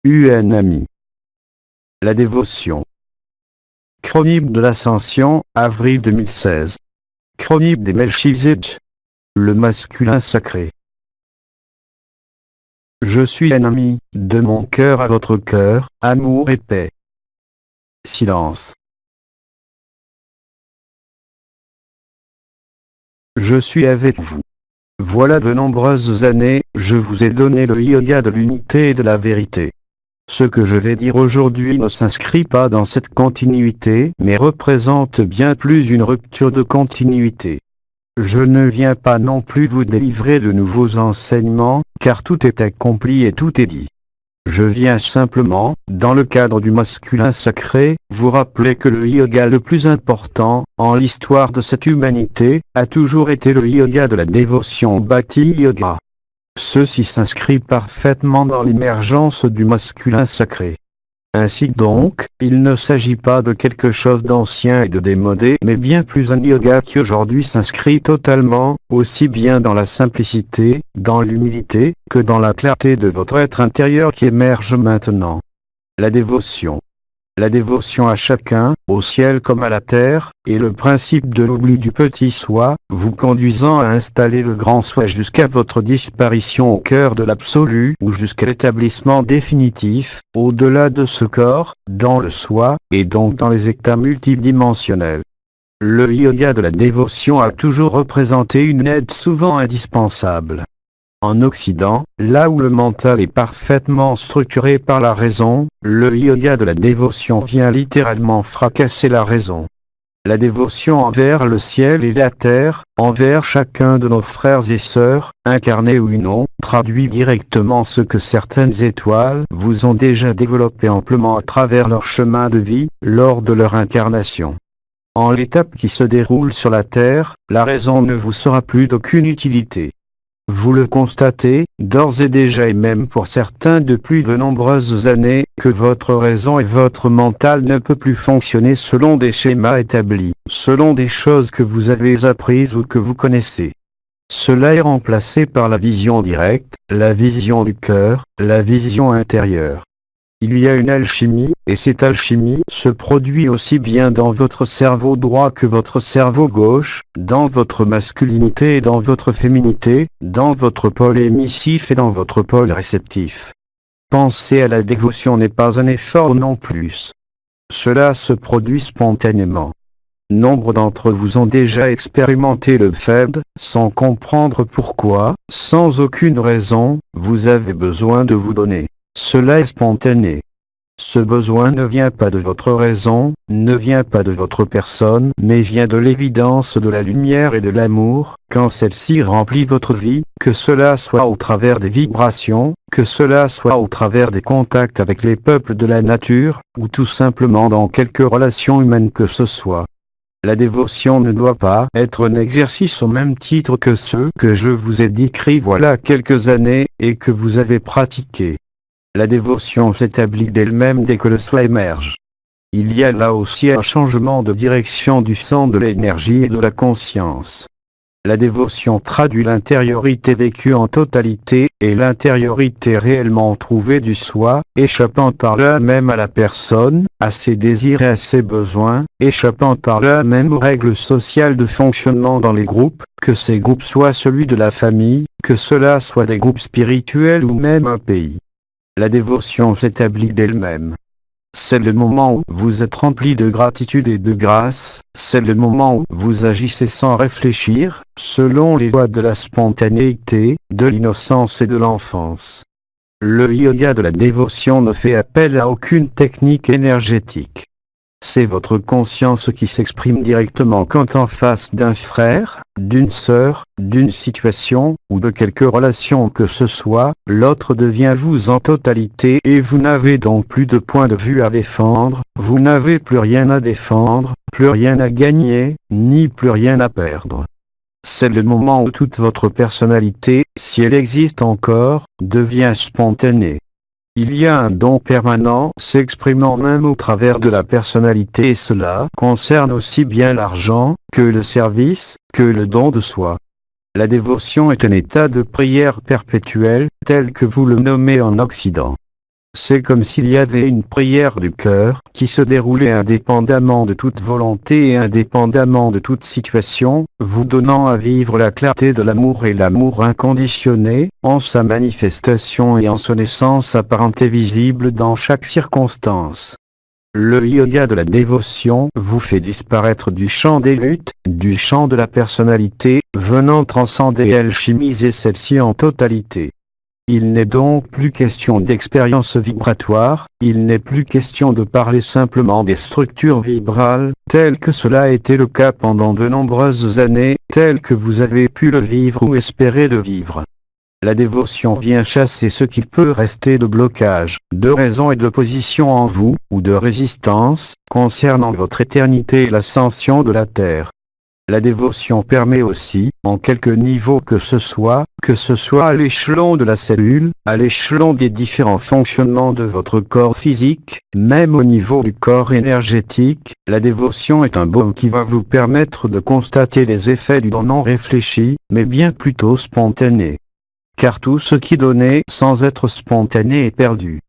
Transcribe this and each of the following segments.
UNAMI. La dévotion. Chronique de l'Ascension, avril 2016. Chronique des Melchizedek. Le masculin sacré. Je suis un ami, de mon cœur à votre cœur, amour et paix. Silence. Je suis avec vous. Voilà de nombreuses années, je vous ai donné le yoga de l'unité et de la vérité. Ce que je vais dire aujourd'hui ne s'inscrit pas dans cette continuité, mais représente bien plus une rupture de continuité. Je ne viens pas non plus vous délivrer de nouveaux enseignements, car tout est accompli et tout est dit. Je viens simplement, dans le cadre du masculin sacré, vous rappeler que le yoga le plus important, en l'histoire de cette humanité, a toujours été le yoga de la dévotion Bhakti Yoga. Ceci s'inscrit parfaitement dans l'émergence du masculin sacré. Ainsi donc, il ne s'agit pas de quelque chose d'ancien et de démodé, mais bien plus un yoga qui aujourd'hui s'inscrit totalement, aussi bien dans la simplicité, dans l'humilité, que dans la clarté de votre être intérieur qui émerge maintenant. La dévotion. La dévotion à chacun, au ciel comme à la terre, est le principe de l'oubli du petit soi, vous conduisant à installer le grand soi jusqu'à votre disparition au cœur de l'absolu ou jusqu'à l'établissement définitif, au-delà de ce corps, dans le soi, et donc dans les états multidimensionnels. Le yoga de la dévotion a toujours représenté une aide souvent indispensable. En Occident, là où le mental est parfaitement structuré par la raison, le yoga de la dévotion vient littéralement fracasser la raison. La dévotion envers le ciel et la terre, envers chacun de nos frères et sœurs, incarnés ou non, traduit directement ce que certaines étoiles vous ont déjà développé amplement à travers leur chemin de vie, lors de leur incarnation. En l'étape qui se déroule sur la terre, la raison ne vous sera plus d'aucune utilité. Vous le constatez, d'ores et déjà et même pour certains depuis de nombreuses années, que votre raison et votre mental ne peut plus fonctionner selon des schémas établis, selon des choses que vous avez apprises ou que vous connaissez. Cela est remplacé par la vision directe, la vision du cœur, la vision intérieure. Il y a une alchimie, et cette alchimie se produit aussi bien dans votre cerveau droit que votre cerveau gauche, dans votre masculinité et dans votre féminité, dans votre pôle émissif et dans votre pôle réceptif. Penser à la dévotion n'est pas un effort non plus. Cela se produit spontanément. Nombre d'entre vous ont déjà expérimenté le fait, sans comprendre pourquoi, sans aucune raison, vous avez besoin de vous donner. Cela est spontané. Ce besoin ne vient pas de votre raison, ne vient pas de votre personne, mais vient de l'évidence de la lumière et de l'amour, quand celle-ci remplit votre vie, que cela soit au travers des vibrations, que cela soit au travers des contacts avec les peuples de la nature, ou tout simplement dans quelque relation humaine que ce soit. La dévotion ne doit pas être un exercice au même titre que ceux que je vous ai décrits voilà quelques années, et que vous avez pratiqués. La dévotion s'établit d'elle-même dès que le soi émerge. Il y a là aussi un changement de direction du centre de l'énergie et de la conscience. La dévotion traduit l'intériorité vécue en totalité, et l'intériorité réellement trouvée du soi, échappant par là même à la personne, à ses désirs et à ses besoins, échappant par là même aux règles sociales de fonctionnement dans les groupes, que ces groupes soient celui de la famille, que cela soit des groupes spirituels ou même un pays. La dévotion s'établit d'elle-même. C'est le moment où vous êtes rempli de gratitude et de grâce, c'est le moment où vous agissez sans réfléchir, selon les lois de la spontanéité, de l'innocence et de l'enfance. Le yoga de la dévotion ne fait appel à aucune technique énergétique. C'est votre conscience qui s'exprime directement quand en face d'un frère, d'une sœur, d'une situation, ou de quelque relation que ce soit, l'autre devient vous en totalité et vous n'avez donc plus de point de vue à défendre, vous n'avez plus rien à défendre, plus rien à gagner, ni plus rien à perdre. C'est le moment où toute votre personnalité, si elle existe encore, devient spontanée. Il y a un don permanent s'exprimant même au travers de la personnalité et cela concerne aussi bien l'argent, que le service, que le don de soi. La dévotion est un état de prière perpétuelle, tel que vous le nommez en Occident. C'est comme s'il y avait une prière du cœur qui se déroulait indépendamment de toute volonté et indépendamment de toute situation, vous donnant à vivre la clarté de l'amour et l'amour inconditionné, en sa manifestation et en son essence apparente et visible dans chaque circonstance. Le yoga de la dévotion vous fait disparaître du champ des luttes, du champ de la personnalité, venant transcender et alchimiser celle-ci en totalité. Il n'est donc plus question d'expérience vibratoire, il n'est plus question de parler simplement des structures vibrales, tel que cela a été le cas pendant de nombreuses années, tel que vous avez pu le vivre ou espérer le vivre. La dévotion vient chasser ce qu'il peut rester de blocage, de raison et de position en vous, ou de résistance, concernant votre éternité et l'ascension de la terre. La dévotion permet aussi, en quelque niveau que ce soit à l'échelon de la cellule, à l'échelon des différents fonctionnements de votre corps physique, même au niveau du corps énergétique, la dévotion est un baume qui va vous permettre de constater les effets du don non réfléchi, mais bien plutôt spontané. Car tout ce qui donnait sans être spontané est perdu.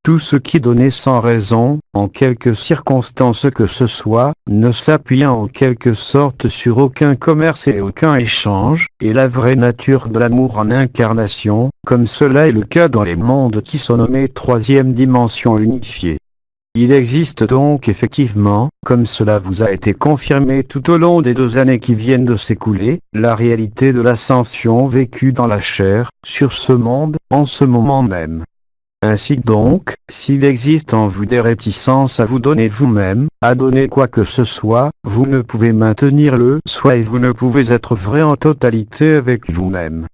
Tout ce qui donnait sans raison, en quelque circonstance que ce soit, ne s'appuyant en quelque sorte sur aucun commerce et aucun échange, est la vraie nature de l'amour en incarnation, comme cela est le cas dans les mondes qui sont nommés troisième dimension unifiée. Il existe donc effectivement, comme cela vous a été confirmé tout au long des 2 années qui viennent de s'écouler, la réalité de l'ascension vécue dans la chair, sur ce monde, en ce moment même. Ainsi donc, s'il existe en vous des réticences à vous donner vous-même, à donner quoi que ce soit, vous ne pouvez maintenir le soi et vous ne pouvez être vrai en totalité avec vous-même.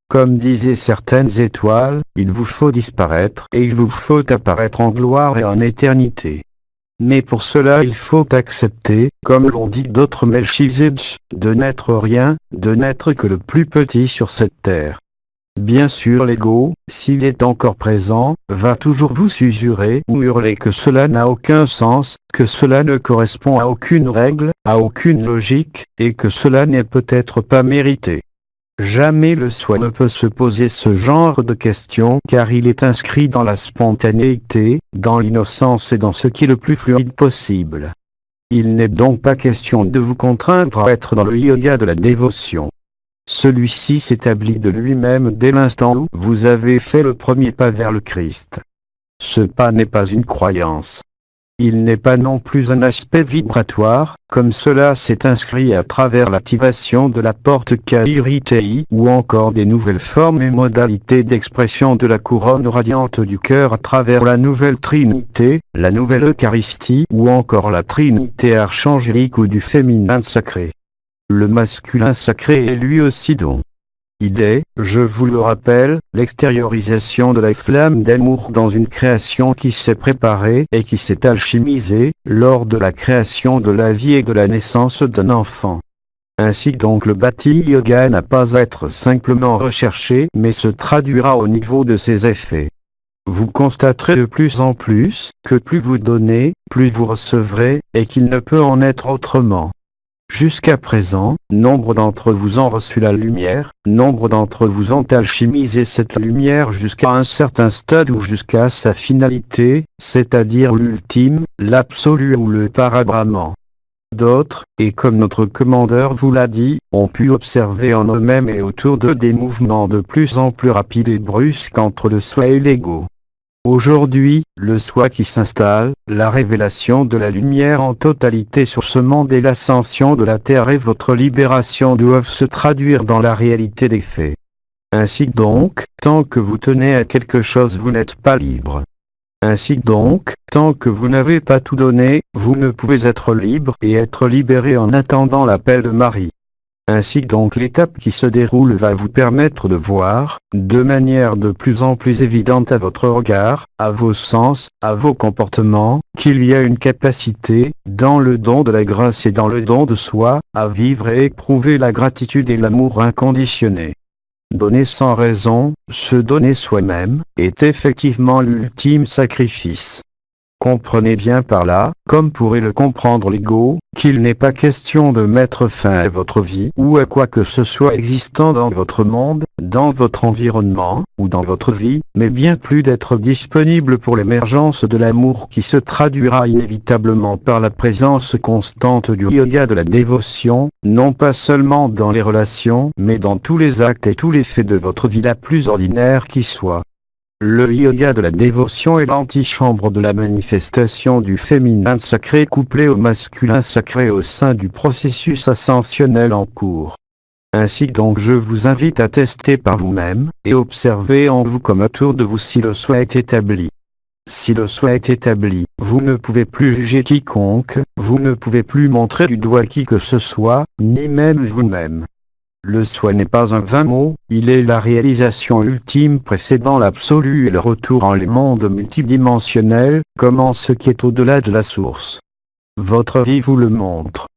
Comme disaient certaines étoiles, il vous faut disparaître et il vous faut apparaître en gloire et en éternité. Mais pour cela il faut accepter, comme l'ont dit d'autres Melchizedek, de n'être rien, de n'être que le plus petit sur cette terre. Bien sûr l'ego, s'il est encore présent, va toujours vous susurrer ou hurler que cela n'a aucun sens, que cela ne correspond à aucune règle, à aucune logique, et que cela n'est peut-être pas mérité. Jamais le soi ne peut se poser ce genre de questions car il est inscrit dans la spontanéité, dans l'innocence et dans ce qui est le plus fluide possible. Il n'est donc pas question de vous contraindre à être dans le yoga de la dévotion. Celui-ci s'établit de lui-même dès l'instant où vous avez fait le premier pas vers le Christ. Ce pas n'est pas une croyance. Il n'est pas non plus un aspect vibratoire, comme cela s'est inscrit à travers l'activation de la porte Kairi ou encore des nouvelles formes et modalités d'expression de la couronne radiante du cœur à travers la nouvelle Trinité, la nouvelle Eucharistie ou encore la Trinité archangélique ou du féminin sacré. Le masculin sacré est lui aussi don. Il est, je vous le rappelle, l'extériorisation de la flamme d'amour dans une création qui s'est préparée et qui s'est alchimisée, lors de la création de la vie et de la naissance d'un enfant. Ainsi donc le Bhakti Yoga n'a pas à être simplement recherché mais se traduira au niveau de ses effets. Vous constaterez de plus en plus, que plus vous donnez, plus vous recevrez, et qu'il ne peut en être autrement. Jusqu'à présent, nombre d'entre vous ont reçu la lumière, nombre d'entre vous ont alchimisé cette lumière jusqu'à un certain stade ou jusqu'à sa finalité, c'est-à-dire l'ultime, l'absolu ou le parabrahman. D'autres, et comme notre commandeur vous l'a dit, ont pu observer en eux-mêmes et autour d'eux des mouvements de plus en plus rapides et brusques entre le soi et l'ego. Aujourd'hui, le soi qui s'installe, la révélation de la lumière en totalité sur ce monde et l'ascension de la terre et votre libération doivent se traduire dans la réalité des faits. Ainsi donc, tant que vous tenez à quelque chose vous n'êtes pas libre. Ainsi donc, tant que vous n'avez pas tout donné, vous ne pouvez être libre et être libéré en attendant l'appel de Marie. Ainsi donc l'étape qui se déroule va vous permettre de voir, de manière de plus en plus évidente à votre regard, à vos sens, à vos comportements, qu'il y a une capacité, dans le don de la grâce et dans le don de soi, à vivre et éprouver la gratitude et l'amour inconditionné. Donner sans raison, se donner soi-même, est effectivement l'ultime sacrifice. Comprenez bien par là, comme pourrait le comprendre l'ego, qu'il n'est pas question de mettre fin à votre vie ou à quoi que ce soit existant dans votre monde, dans votre environnement, ou dans votre vie, mais bien plus d'être disponible pour l'émergence de l'amour qui se traduira inévitablement par la présence constante du yoga de la dévotion, non pas seulement dans les relations, mais dans tous les actes et tous les faits de votre vie la plus ordinaire qui soit. Le yoga de la dévotion est l'antichambre de la manifestation du féminin sacré couplé au masculin sacré au sein du processus ascensionnel en cours. Ainsi donc je vous invite à tester par vous-même, et observer en vous comme autour de vous si le soi est établi. Si le soi est établi, vous ne pouvez plus juger quiconque, vous ne pouvez plus montrer du doigt qui que ce soit, ni même vous-même. Le soi n'est pas un vain mot, il est la réalisation ultime précédant l'absolu et le retour en les mondes multidimensionnels, comme en ce qui est au-delà de la source. Votre vie vous le montre.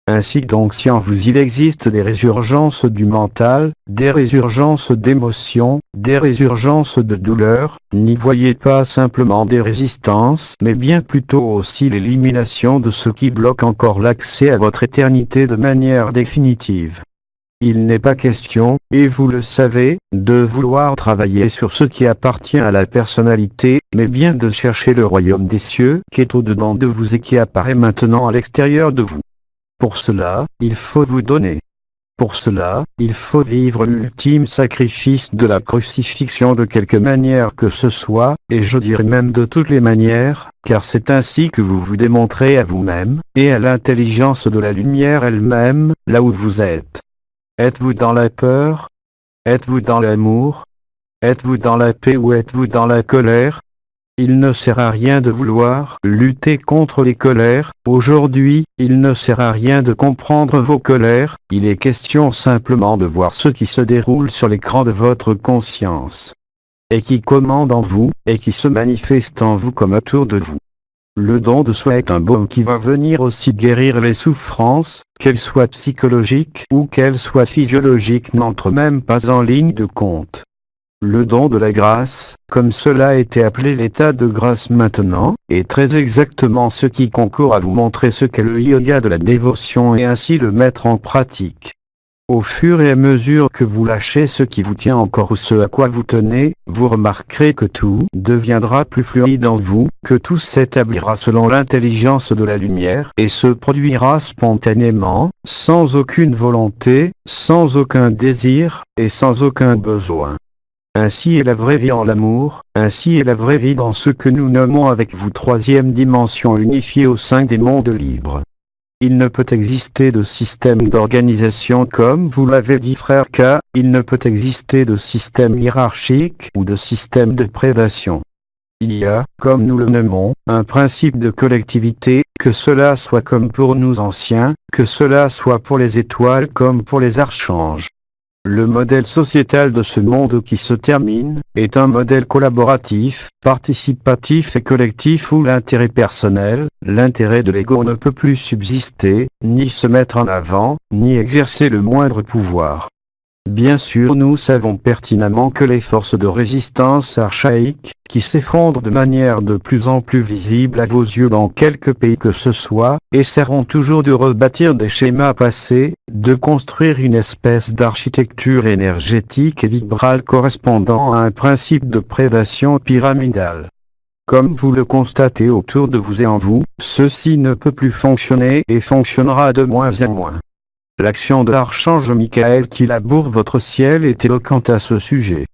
Ainsi donc si en vous il existe des résurgences du mental, des résurgences d'émotions, des résurgences de douleur, n'y voyez pas simplement des résistances, mais bien plutôt aussi l'élimination de ce qui bloque encore l'accès à votre éternité de manière définitive. Il n'est pas question, et vous le savez, de vouloir travailler sur ce qui appartient à la personnalité, mais bien de chercher le royaume des cieux qui est au-dedans de vous et qui apparaît maintenant à l'extérieur de vous. Pour cela, il faut vous donner. Pour cela, il faut vivre l'ultime sacrifice de la crucifixion de quelque manière que ce soit, et je dirais même de toutes les manières, car c'est ainsi que vous vous démontrez à vous-même, et à l'intelligence de la lumière elle-même, là où vous êtes. Êtes-vous dans la peur? Êtes-vous dans l'amour? Êtes-vous dans la paix ou êtes-vous dans la colère? Il ne sert à rien de vouloir lutter contre les colères. Aujourd'hui, il ne sert à rien de comprendre vos colères, il est question simplement de voir ce qui se déroule sur l'écran de votre conscience. Et qui commande en vous, et qui se manifeste en vous comme autour de vous. Le don de soi est un baume qui va venir aussi guérir les souffrances, qu'elles soient psychologiques ou qu'elles soient physiologiques n'entre même pas en ligne de compte. Le don de la grâce, comme cela a été appelé l'état de grâce maintenant, est très exactement ce qui concourt à vous montrer ce qu'est le yoga de la dévotion et ainsi le mettre en pratique. Au fur et à mesure que vous lâchez ce qui vous tient encore ou ce à quoi vous tenez, vous remarquerez que tout deviendra plus fluide en vous, que tout s'établira selon l'intelligence de la lumière et se produira spontanément, sans aucune volonté, sans aucun désir, et sans aucun besoin. Ainsi est la vraie vie en l'amour, ainsi est la vraie vie dans ce que nous nommons avec vous troisième dimension unifiée au sein des mondes libres. Il ne peut exister de système d'organisation comme vous l'avez dit frère K, il ne peut exister de système hiérarchique ou de système de prédation. Il y a, comme nous le nommons, un principe de collectivité, que cela soit comme pour nous anciens, que cela soit pour les étoiles comme pour les archanges. Le modèle sociétal de ce monde qui se termine, est un modèle collaboratif, participatif et collectif où l'intérêt personnel, l'intérêt de l'ego ne peut plus subsister, ni se mettre en avant, ni exercer le moindre pouvoir. Bien sûr nous savons pertinemment que les forces de résistance archaïques, qui s'effondrent de manière de plus en plus visible à vos yeux dans quelque pays que ce soit, essaieront toujours de rebâtir des schémas passés, de construire une espèce d'architecture énergétique et vibrale correspondant à un principe de prédation pyramidale. Comme vous le constatez autour de vous et en vous, ceci ne peut plus fonctionner et fonctionnera de moins en moins. L'action de l'archange Michael qui laboure votre ciel est éloquente à ce sujet.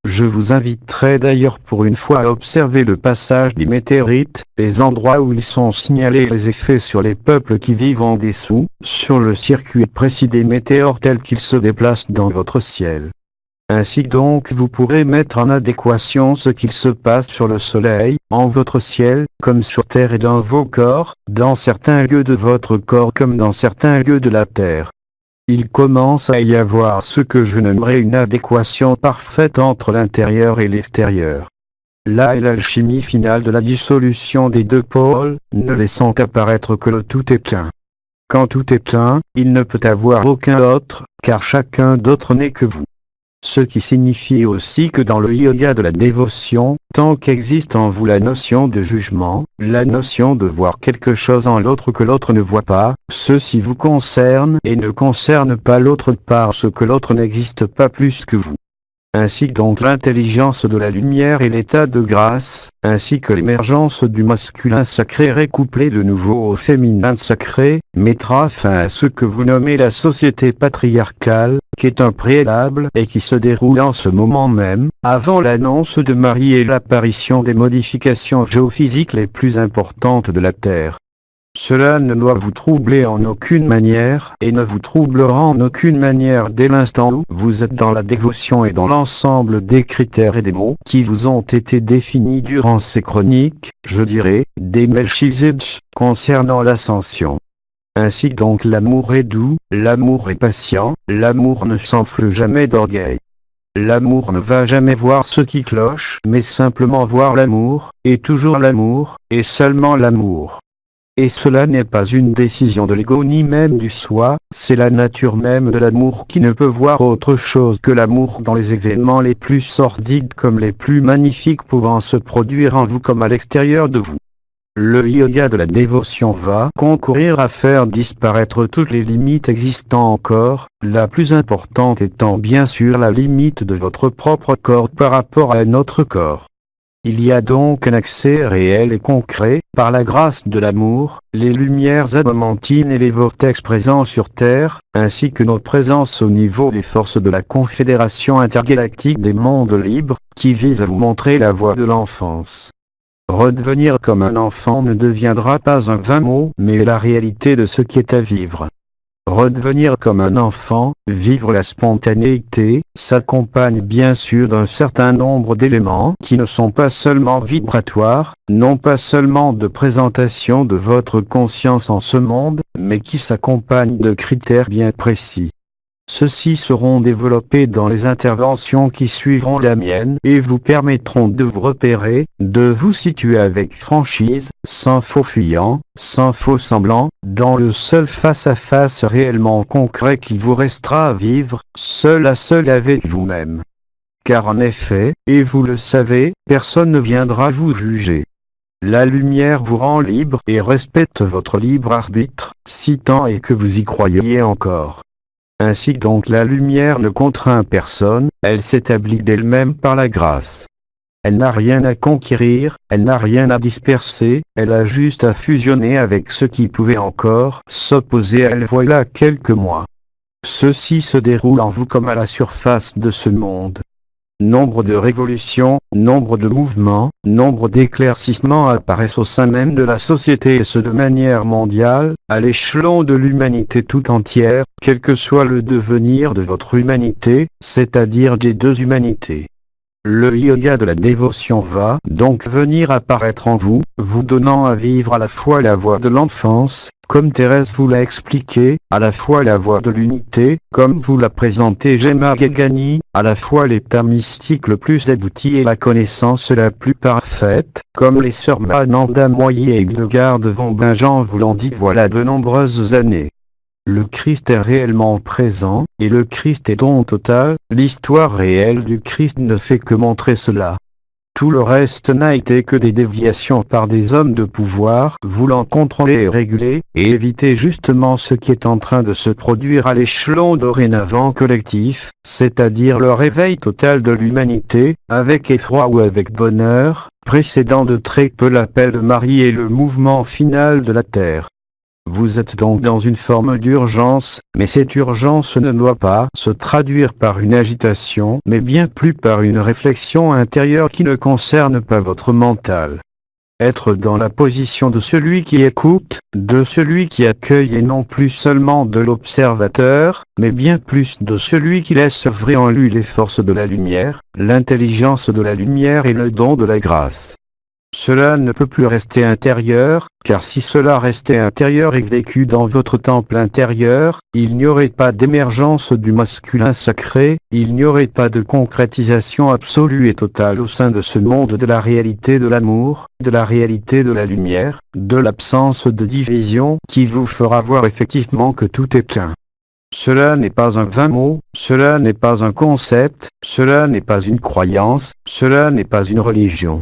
Je vous inviterai d'ailleurs pour une fois à observer le passage des météorites, les endroits où ils sont signalés et les effets sur les peuples qui vivent en dessous, sur le circuit précis des météores tels qu'ils se déplacent dans votre ciel. Ainsi donc vous pourrez mettre en adéquation ce qu'il se passe sur le soleil, en votre ciel, comme sur terre et dans vos corps, dans certains lieux de votre corps comme dans certains lieux de la terre. Il commence à y avoir ce que je nommerais une adéquation parfaite entre l'intérieur et l'extérieur. Là est l'alchimie finale de la dissolution des deux pôles, ne laissant apparaître que le tout est un. Quand tout est un, il ne peut avoir aucun autre, car chacun d'autre n'est que vous. ce qui signifie aussi que dans le yoga de la dévotion, tant qu'existe en vous la notion de jugement, la notion de voir quelque chose en l'autre que l'autre ne voit pas, ceci vous concerne et ne concerne pas l'autre parce que l'autre n'existe pas plus que vous. Ainsi donc l'intelligence de la lumière et l'état de grâce, ainsi que l'émergence du masculin sacré recouplé de nouveau au féminin sacré, mettra fin à ce que vous nommez la société patriarcale, qui est un préalable et qui se déroule en ce moment même, avant l'annonce de Marie et l'apparition des modifications géophysiques les plus importantes de la Terre. Cela ne doit vous troubler en aucune manière, et ne vous troublera en aucune manière dès l'instant où vous êtes dans la dévotion et dans l'ensemble des critères et des mots qui vous ont été définis durant ces chroniques, je dirais, des Melchizedek, concernant l'ascension. Ainsi donc l'amour est doux, l'amour est patient, l'amour ne s'enfle jamais d'orgueil. L'amour ne va jamais voir ce qui cloche, mais simplement voir l'amour, et toujours l'amour, et seulement l'amour. Et cela n'est pas une décision de l'ego ni même du soi, c'est la nature même de l'amour qui ne peut voir autre chose que l'amour dans les événements les plus sordides comme les plus magnifiques pouvant se produire en vous comme à l'extérieur de vous. Le yoga de la dévotion va concourir à faire disparaître toutes les limites existant encore, la plus importante étant bien sûr la limite de votre propre corps par rapport à un autre corps. Il y a donc un accès réel et concret, par la grâce de l'amour, les lumières adamantines et les vortex présents sur Terre, ainsi que notre présence au niveau des forces de la Confédération intergalactique des mondes libres, qui vise à vous montrer la voie de l'enfance. Redevenir comme un enfant ne deviendra pas un vain mot, mais la réalité de ce qui est à vivre. Redevenir comme un enfant, vivre la spontanéité, s'accompagne bien sûr d'un certain nombre d'éléments qui ne sont pas seulement vibratoires, non pas seulement de présentation de votre conscience en ce monde, mais qui s'accompagnent de critères bien précis. Ceux-ci seront développés dans les interventions qui suivront la mienne et vous permettront de vous repérer, de vous situer avec franchise, sans faux fuyant, sans faux semblant, dans le seul face-à-face réellement concret qui vous restera à vivre, seul à seul avec vous-même. Car en effet, et vous le savez, personne ne viendra vous juger. La lumière vous rend libre et respecte votre libre arbitre, si tant est que vous y croyez encore. Ainsi donc la lumière ne contraint personne, elle s'établit d'elle-même par la grâce. Elle n'a rien à conquérir, elle n'a rien à disperser, elle a juste à fusionner avec ce qui pouvait encore s'opposer à elle voilà quelques mois. Ceci se déroule en vous comme à la surface de ce monde. Nombre de révolutions, nombre de mouvements, nombre d'éclaircissements apparaissent au sein même de la société et ce de manière mondiale, à l'échelon de l'humanité tout entière, quel que soit le devenir de votre humanité, c'est-à-dire des deux humanités. Le yoga de la dévotion va donc venir apparaître en vous, vous donnant à vivre à la fois la voie de l'enfance, comme Thérèse vous l'a expliqué, à la fois la voie de l'unité, comme vous l'a présenté Gemma Galgani, à la fois l'état mystique le plus abouti et la connaissance la plus parfaite, comme les sœurs Mananda Moyer et Hildegard von Bingen vous l'ont dit voilà de nombreuses années. Le Christ est réellement présent, et le Christ est don total, l'histoire réelle du Christ ne fait que montrer cela. Tout le reste n'a été que des déviations par des hommes de pouvoir voulant contrôler et réguler, et éviter justement ce qui est en train de se produire à l'échelon dorénavant collectif, c'est-à-dire le réveil total de l'humanité, avec effroi ou avec bonheur, précédant de très peu l'appel de Marie et le mouvement final de la Terre. Vous êtes donc dans une forme d'urgence, mais cette urgence ne doit pas se traduire par une agitation, mais bien plus par une réflexion intérieure qui ne concerne pas votre mental. Être dans la position de celui qui écoute, de celui qui accueille et non plus seulement de l'observateur, mais bien plus de celui qui laisse œuvrer en lui les forces de la lumière, l'intelligence de la lumière et le don de la grâce. Cela ne peut plus rester intérieur, car si cela restait intérieur et vécu dans votre temple intérieur, il n'y aurait pas d'émergence du masculin sacré, il n'y aurait pas de concrétisation absolue et totale au sein de ce monde de la réalité de l'amour, de la réalité de la lumière, de l'absence de division qui vous fera voir effectivement que tout est un. cela n'est pas un vain mot, cela n'est pas un concept, cela n'est pas une croyance, cela n'est pas une religion.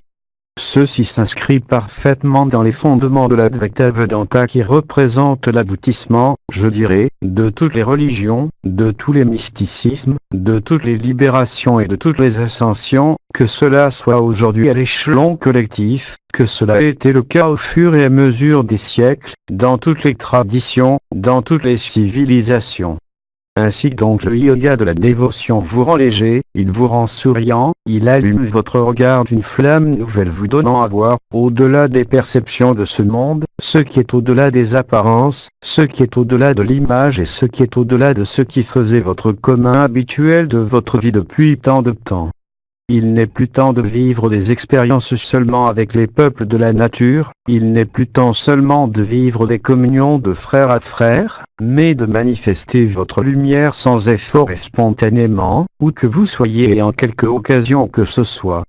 Ceci s'inscrit parfaitement dans les fondements de l'Advaita Vedanta qui représente l'aboutissement, je dirais, de toutes les religions, de tous les mysticismes, de toutes les libérations et de toutes les ascensions, que cela soit aujourd'hui à l'échelon collectif, que cela ait été le cas au fur et à mesure des siècles, dans toutes les traditions, dans toutes les civilisations. Ainsi donc le yoga de la dévotion vous rend léger, il vous rend souriant, il allume votre regard d'une flamme nouvelle vous donnant à voir, au-delà des perceptions de ce monde, ce qui est au-delà des apparences, ce qui est au-delà de l'image et ce qui est au-delà de ce qui faisait votre commun habituel de votre vie depuis tant de temps. Il n'est plus temps de vivre des expériences seulement avec les peuples de la nature, il n'est plus temps seulement de vivre des communions de frère à frère, mais de manifester votre lumière sans effort et spontanément, où que vous soyez et en quelque occasion que ce soit.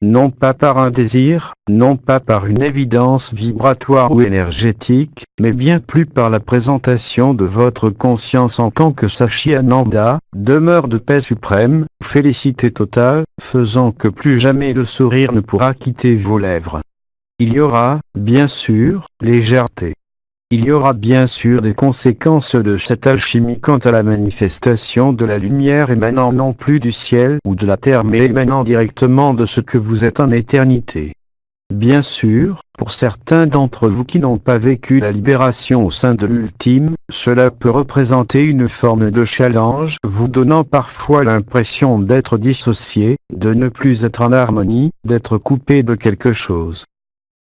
Non pas par un désir, non pas par une évidence vibratoire ou énergétique, mais bien plus par la présentation de votre conscience en tant que Satchitananda, demeure de paix suprême, félicité totale, faisant que plus jamais le sourire ne pourra quitter vos lèvres. Il y aura, bien sûr, légèreté. Il y aura bien sûr des conséquences de cette alchimie quant à la manifestation de la lumière émanant non plus du ciel ou de la terre mais émanant directement de ce que vous êtes en éternité. Bien sûr, pour certains d'entre vous qui n'ont pas vécu la libération au sein de l'ultime, cela peut représenter une forme de challenge, vous donnant parfois l'impression d'être dissocié, de ne plus être en harmonie, d'être coupé de quelque chose.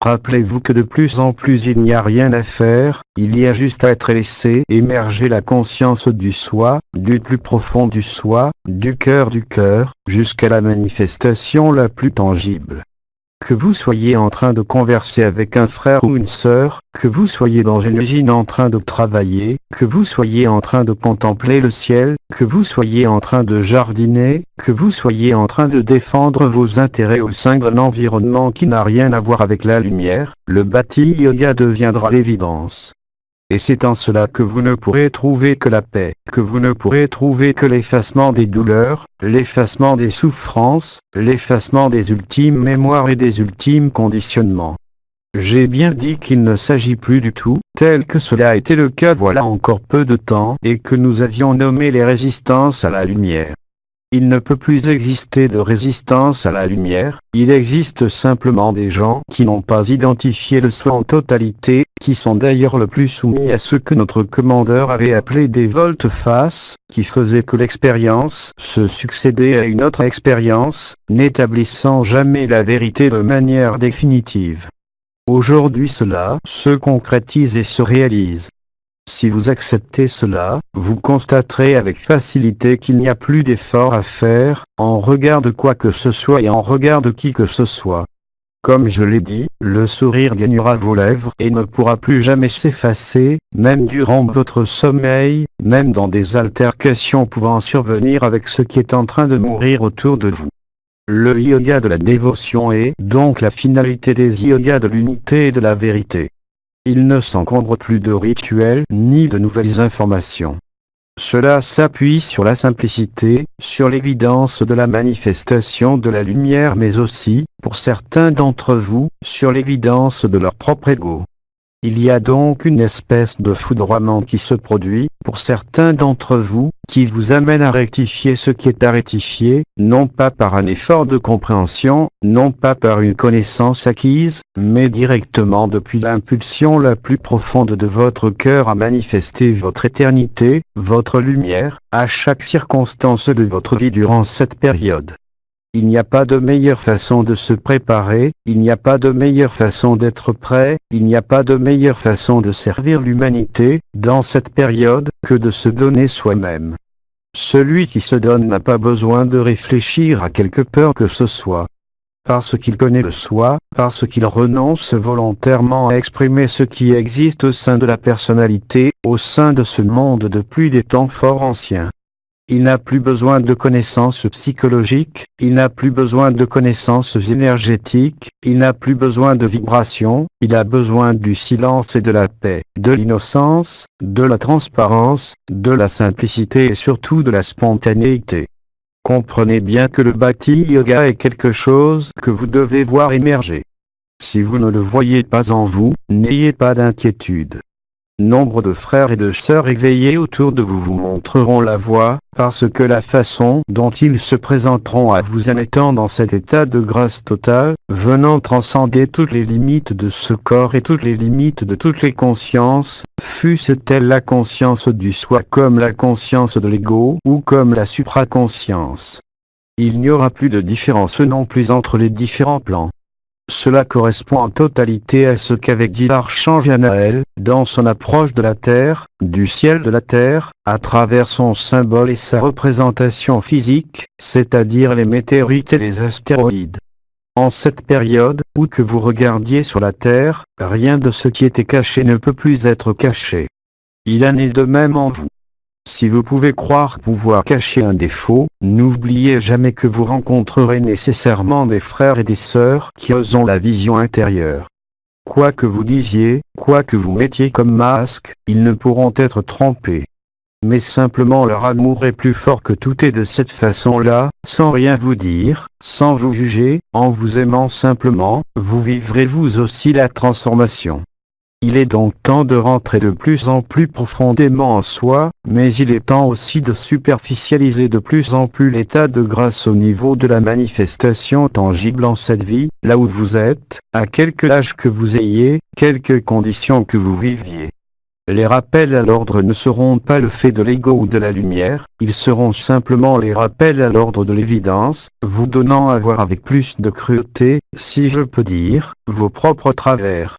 Rappelez-vous que de plus en plus il n'y a rien à faire, il y a juste à être laissé émerger la conscience du soi, du plus profond du soi, du cœur, jusqu'à la manifestation la plus tangible. Que vous soyez en train de converser avec un frère ou une sœur, que vous soyez dans une usine en train de travailler, que vous soyez en train de contempler le ciel, que vous soyez en train de jardiner, que vous soyez en train de défendre vos intérêts au sein d'un environnement qui n'a rien à voir avec la lumière, le bhakti yoga deviendra l'évidence. Et c'est en cela que vous ne pourrez trouver que la paix, que vous ne pourrez trouver que l'effacement des douleurs, l'effacement des souffrances, l'effacement des ultimes mémoires et des ultimes conditionnements. J'ai bien dit qu'il ne s'agit plus du tout, tel que cela a été le cas voilà encore peu de temps, et que nous avions nommé les résistances à la lumière. Il ne peut plus exister de résistance à la lumière, il existe simplement des gens qui n'ont pas identifié le soi en totalité, qui sont d'ailleurs le plus soumis à ce que notre commandeur avait appelé des volte-face, qui faisaient que l'expérience se succédait à une autre expérience, n'établissant jamais la vérité de manière définitive. Aujourd'hui cela se concrétise et se réalise. Si vous acceptez cela, vous constaterez avec facilité qu'il n'y a plus d'effort à faire, en regard de quoi que ce soit et en regard de qui que ce soit. Comme je l'ai dit, le sourire gagnera vos lèvres et ne pourra plus jamais s'effacer, même durant votre sommeil, même dans des altercations pouvant survenir avec ce qui est en train de mourir autour de vous. Le yoga de la dévotion est donc la finalité des yogas de l'unité et de la vérité. Il ne s'encombre plus de rituels ni de nouvelles informations. Cela s'appuie sur la simplicité, sur l'évidence de la manifestation de la lumière mais aussi, pour certains d'entre vous, sur l'évidence de leur propre ego. Il y a donc une espèce de foudroiement qui se produit, pour certains d'entre vous, qui vous amène à rectifier ce qui est à rectifier, non pas par un effort de compréhension, non pas par une connaissance acquise, mais directement depuis l'impulsion la plus profonde de votre cœur à manifester votre éternité, votre lumière, à chaque circonstance de votre vie durant cette période. Il n'y a pas de meilleure façon de se préparer, il n'y a pas de meilleure façon d'être prêt, il n'y a pas de meilleure façon de servir l'humanité, dans cette période, que de se donner soi-même. Celui qui se donne n'a pas besoin de réfléchir à quelque peur que ce soit. Parce qu'il connaît le soi, parce qu'il renonce volontairement à exprimer ce qui existe au sein de la personnalité, au sein de ce monde depuis des temps fort anciens. Il n'a plus besoin de connaissances psychologiques, il n'a plus besoin de connaissances énergétiques, il n'a plus besoin de vibrations, il a besoin du silence et de la paix, de l'innocence, de la transparence, de la simplicité et surtout de la spontanéité. Comprenez bien que le Bhakti Yoga est quelque chose que vous devez voir émerger. Si vous ne le voyez pas en vous, n'ayez pas d'inquiétude. Nombre de frères et de sœurs éveillés autour de vous vous montreront la voie, parce que la façon dont ils se présenteront à vous en étant dans cet état de grâce totale, venant transcender toutes les limites de ce corps et toutes les limites de toutes les consciences, fût-ce-t-elle la conscience du soi comme la conscience de l'ego ou comme la supraconscience. Il n'y aura plus de différence non plus entre les différents plans. Cela correspond en totalité à ce qu'avait dit l'archange Anaël, dans son approche de la Terre, du ciel de la Terre, à travers son symbole et sa représentation physique, c'est-à-dire les météorites et les astéroïdes. En cette période, où que vous regardiez sur la Terre, rien de ce qui était caché ne peut plus être caché. Il en est de même en vous. Si vous pouvez croire pouvoir cacher un défaut, n'oubliez jamais que vous rencontrerez nécessairement des frères et des sœurs qui ont la vision intérieure. Quoi que vous disiez, quoi que vous mettiez comme masque, ils ne pourront être trompés. Mais simplement leur amour est plus fort que tout et de cette façon-là, sans rien vous dire, sans vous juger, en vous aimant simplement, vous vivrez vous aussi la transformation. Il est donc temps de rentrer de plus en plus profondément en soi, mais il est temps aussi de superficialiser de plus en plus l'état de grâce au niveau de la manifestation tangible en cette vie, là où vous êtes, à quelque âge que vous ayez, quelques conditions que vous viviez. Les rappels à l'ordre ne seront pas le fait de l'ego ou de la lumière, ils seront simplement les rappels à l'ordre de l'évidence, vous donnant à voir avec plus de cruauté, si je peux dire, vos propres travers.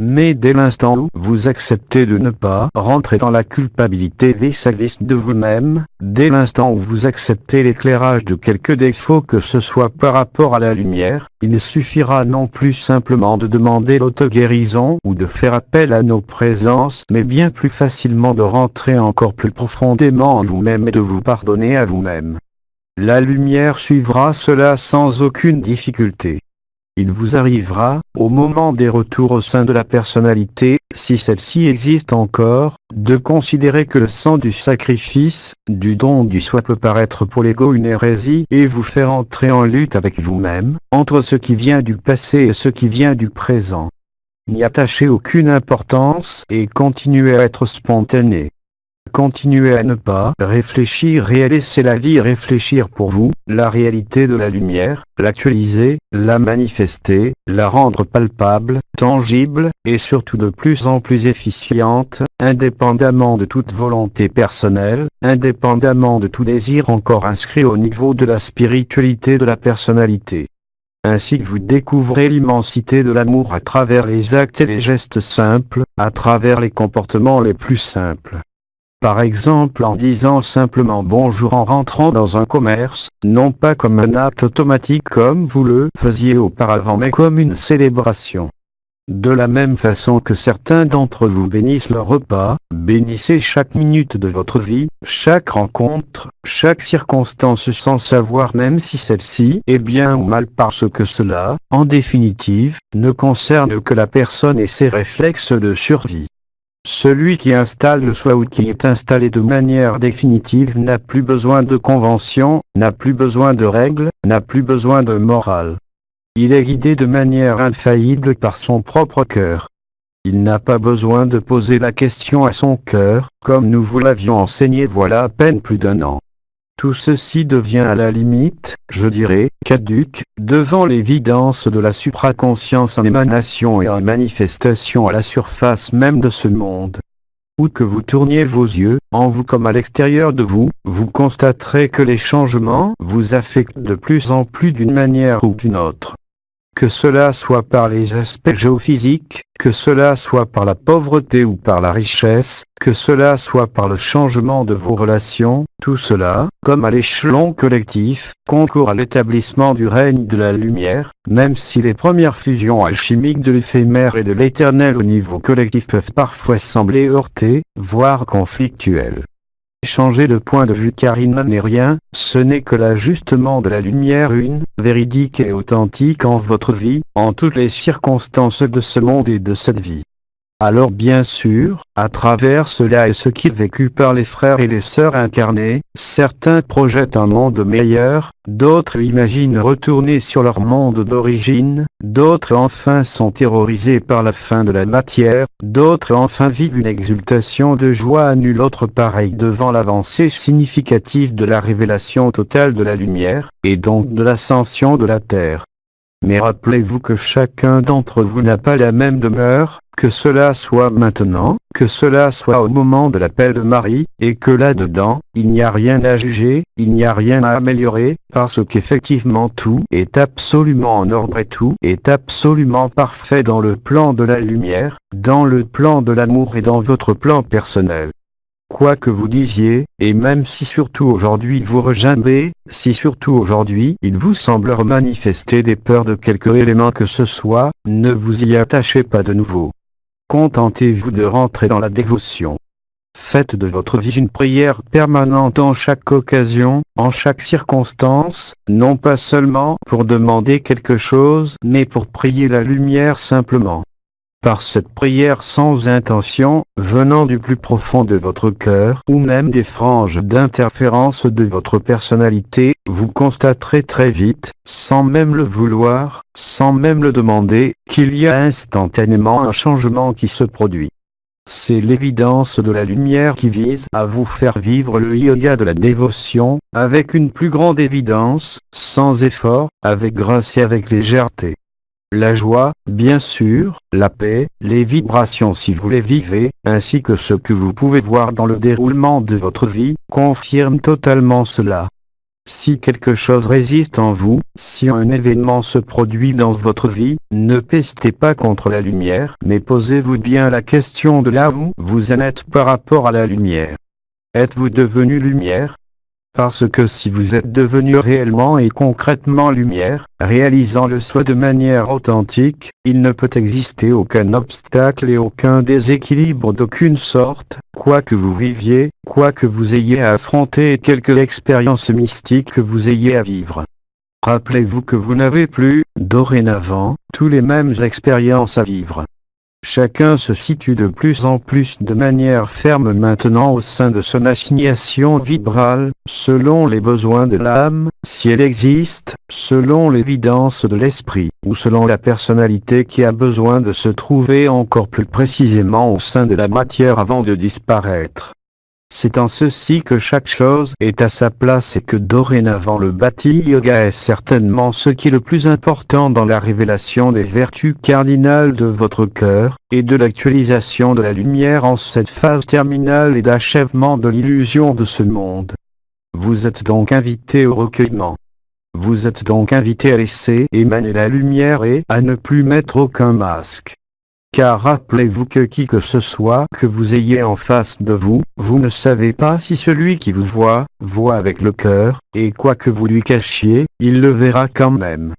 Mais dès l'instant où vous acceptez de ne pas rentrer dans la culpabilité vis-à-vis de vous-même, dès l'instant où vous acceptez l'éclairage de quelque défaut que ce soit par rapport à la lumière, il suffira non plus simplement de demander l'auto-guérison ou de faire appel à nos présences, mais bien plus facilement de rentrer encore plus profondément en vous-même et de vous pardonner à vous-même. La lumière suivra cela sans aucune difficulté. Il vous arrivera, au moment des retours au sein de la personnalité, si celle-ci existe encore, de considérer que le sang du sacrifice, du don du soi peut paraître pour l'ego une hérésie et vous faire entrer en lutte avec vous-même, entre ce qui vient du passé et ce qui vient du présent. N'y attachez aucune importance et continuez à être spontané. Continuez à ne pas réfléchir et à laisser la vie réfléchir pour vous, la réalité de la lumière, l'actualiser, la manifester, la rendre palpable, tangible, et surtout de plus en plus efficiente, indépendamment de toute volonté personnelle, indépendamment de tout désir encore inscrit au niveau de la spiritualité de la personnalité. Ainsi que vous découvrez l'immensité de l'amour à travers les actes et les gestes simples, à travers les comportements les plus simples. Par exemple en disant simplement bonjour en rentrant dans un commerce, non pas comme un acte automatique comme vous le faisiez auparavant mais comme une célébration. De la même façon que certains d'entre vous bénissent leur repas, bénissez chaque minute de votre vie, chaque rencontre, chaque circonstance sans savoir même si celle-ci est bien ou mal parce que cela, en définitive, ne concerne que la personne et ses réflexes de survie. Celui qui installe le soi ou qui est installé de manière définitive n'a plus besoin de conventions, n'a plus besoin de règles, n'a plus besoin de morale. Il est guidé de manière infaillible par son propre cœur. Il n'a pas besoin de poser la question à son cœur, comme nous vous l'avions enseigné voilà à peine plus d'1 an. Tout ceci devient à la limite, je dirais, caduc, devant l'évidence de la supraconscience en émanation et en manifestation à la surface même de ce monde. Où que vous tourniez vos yeux, en vous comme à l'extérieur de vous, vous constaterez que les changements vous affectent de plus en plus d'une manière ou d'une autre. Que cela soit par les aspects géophysiques, que cela soit par la pauvreté ou par la richesse, que cela soit par le changement de vos relations, tout cela, comme à l'échelon collectif, concourt à l'établissement du règne de la lumière, même si les premières fusions alchimiques de l'éphémère et de l'éternel au niveau collectif peuvent parfois sembler heurtées, voire conflictuelles. Changez de point de vue car il n'en est rien, ce n'est que l'ajustement de la lumière une, véridique et authentique en votre vie, en toutes les circonstances de ce monde et de cette vie. Alors bien sûr, à travers cela et ce qui est vécu par les frères et les sœurs incarnés, certains projettent un monde meilleur, d'autres imaginent retourner sur leur monde d'origine, d'autres enfin sont terrorisés par la fin de la matière, d'autres enfin vivent une exultation de joie à nul autre pareille devant l'avancée significative de la révélation totale de la lumière, et donc de l'ascension de la terre. Mais rappelez-vous que chacun d'entre vous n'a pas la même demeure, que cela soit maintenant, que cela soit au moment de l'appel de Marie, et que là-dedans, il n'y a rien à juger, il n'y a rien à améliorer, parce qu'effectivement tout est absolument en ordre et tout est absolument parfait dans le plan de la lumière, dans le plan de l'amour et dans votre plan personnel. Quoi que vous disiez, et même si surtout aujourd'hui vous regimbez, si surtout aujourd'hui il vous semble manifester des peurs de quelque élément que ce soit, ne vous y attachez pas de nouveau. Contentez-vous de rentrer dans la dévotion. Faites de votre vie une prière permanente en chaque occasion, en chaque circonstance, non pas seulement pour demander quelque chose, mais pour prier la lumière simplement. Par cette prière sans intention, venant du plus profond de votre cœur ou même des franges d'interférence de votre personnalité, vous constaterez très vite, sans même le vouloir, sans même le demander, qu'il y a instantanément un changement qui se produit. C'est l'évidence de la lumière qui vise à vous faire vivre le yoga de la dévotion, avec une plus grande évidence, sans effort, avec grâce et avec légèreté. La joie, bien sûr, la paix, les vibrations si vous les vivez, ainsi que ce que vous pouvez voir dans le déroulement de votre vie, confirment totalement cela. Si quelque chose résiste en vous, si un événement se produit dans votre vie, ne pestez pas contre la lumière, mais posez-vous bien la question de là où vous en êtes par rapport à la lumière. Êtes-vous devenu lumière ? Parce que si vous êtes devenu réellement et concrètement lumière, réalisant le soi de manière authentique, il ne peut exister aucun obstacle et aucun déséquilibre d'aucune sorte, quoi que vous viviez, quoi que vous ayez à affronter et quelque expérience mystique que vous ayez à vivre. Rappelez-vous que vous n'avez plus, dorénavant, tous les mêmes expériences à vivre. Chacun se situe de plus en plus de manière ferme maintenant au sein de son assignation vibrale, selon les besoins de l'âme, si elle existe, selon l'évidence de l'esprit, ou selon la personnalité qui a besoin de se trouver encore plus précisément au sein de la matière avant de disparaître. C'est en ceci que chaque chose est à sa place et que dorénavant le Bhakti Yoga est certainement ce qui est le plus important dans la révélation des vertus cardinales de votre cœur, et de l'actualisation de la lumière en cette phase terminale et d'achèvement de l'illusion de ce monde. Vous êtes donc invité au recueillement. Vous êtes donc invité à laisser émaner la lumière et à ne plus mettre aucun masque. Car rappelez-vous que qui que ce soit que vous ayez en face de vous, vous ne savez pas si celui qui vous voit, voit avec le cœur, et quoi que vous lui cachiez, il le verra quand même.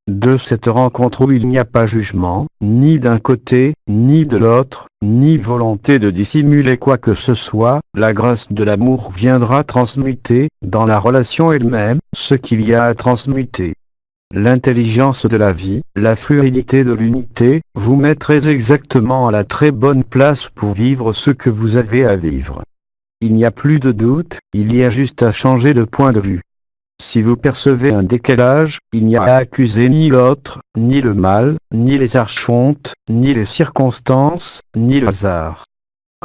De cette rencontre où il n'y a pas jugement, ni d'un côté, ni de l'autre, ni volonté de dissimuler quoi que ce soit, la grâce de l'amour viendra transmuter, dans la relation elle-même, ce qu'il y a à transmuter. L'intelligence de la vie, la fluidité de l'unité, vous mettrez exactement à la très bonne place pour vivre ce que vous avez à vivre. Il n'y a plus de doute, il y a juste à changer de point de vue. Si vous percevez un décalage, il n'y a à accuser ni l'autre, ni le mal, ni les archontes, ni les circonstances, ni le hasard.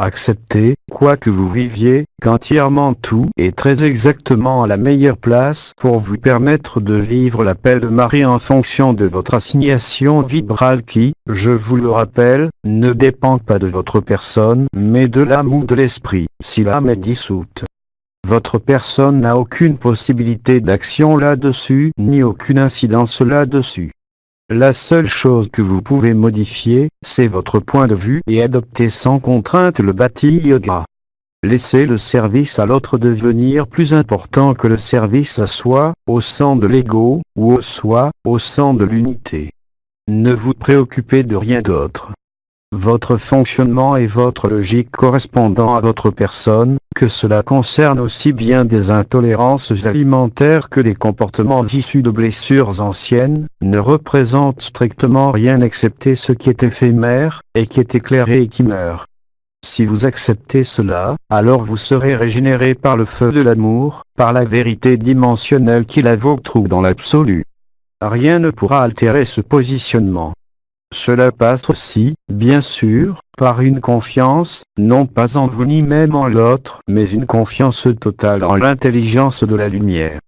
Acceptez, quoi que vous viviez, qu'entièrement tout est très exactement à la meilleure place pour vous permettre de vivre l'appel de Marie en fonction de votre assignation vibrale qui, je vous le rappelle, ne dépend pas de votre personne, mais de l'âme ou de l'esprit, si l'âme est dissoute. Votre personne n'a aucune possibilité d'action là-dessus, ni aucune incidence là-dessus. La seule chose que vous pouvez modifier, c'est votre point de vue et adopter sans contrainte le Bhakti Yoga. Laissez le service à l'autre devenir plus important que le service à soi, au sein de l'ego, ou au soi, au sein de l'unité. Ne vous préoccupez de rien d'autre. Votre fonctionnement et votre logique correspondant à votre personne, que cela concerne aussi bien des intolérances alimentaires que des comportements issus de blessures anciennes, ne représente strictement rien excepté ce qui est éphémère, et qui est éclairé et qui meurt. Si vous acceptez cela, alors vous serez régénéré par le feu de l'amour, par la vérité dimensionnelle qui la vôtre ou dans l'absolu. Rien ne pourra altérer ce positionnement. Cela passe aussi, bien sûr, par une confiance, non pas en vous ni même en l'autre, mais une confiance totale en l'intelligence de la lumière.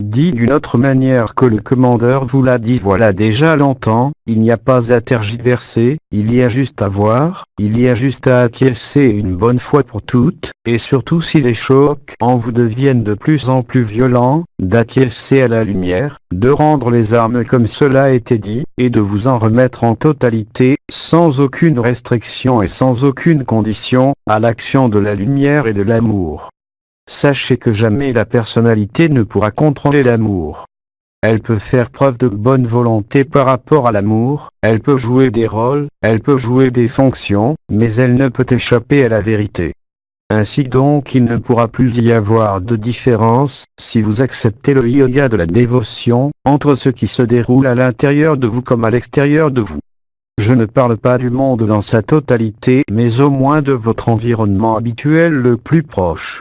Dit d'une autre manière que le commandeur vous l'a dit voilà déjà longtemps, il n'y a pas à tergiverser, il y a juste à voir, il y a juste à acquiescer une bonne fois pour toutes, et surtout si les chocs en vous deviennent de plus en plus violents, d'acquiescer à la lumière, de rendre les armes comme cela a été dit, et de vous en remettre en totalité, sans aucune restriction et sans aucune condition, à l'action de la lumière et de l'amour. Sachez que jamais la personnalité ne pourra contrôler l'amour. Elle peut faire preuve de bonne volonté par rapport à l'amour, elle peut jouer des rôles, elle peut jouer des fonctions, mais elle ne peut échapper à la vérité. Ainsi donc il ne pourra plus y avoir de différence, si vous acceptez le yoga de la dévotion, entre ce qui se déroule à l'intérieur de vous comme à l'extérieur de vous. Je ne parle pas du monde dans sa totalité, mais au moins de votre environnement habituel le plus proche.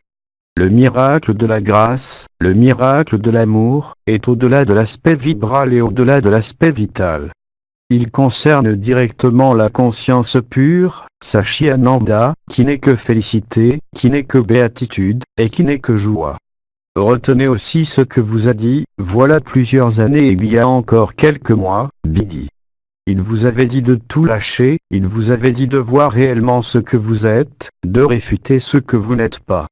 Le miracle de la grâce, le miracle de l'amour, est au-delà de l'aspect vibral et au-delà de l'aspect vital. Il concerne directement la conscience pure, Satchitananda, qui n'est que félicité, qui n'est que béatitude, et qui n'est que joie. Retenez aussi ce que vous a dit, voilà plusieurs années et il y a encore quelques mois, Bidi. Il vous avait dit de tout lâcher, il vous avait dit de voir réellement ce que vous êtes, de réfuter ce que vous n'êtes pas.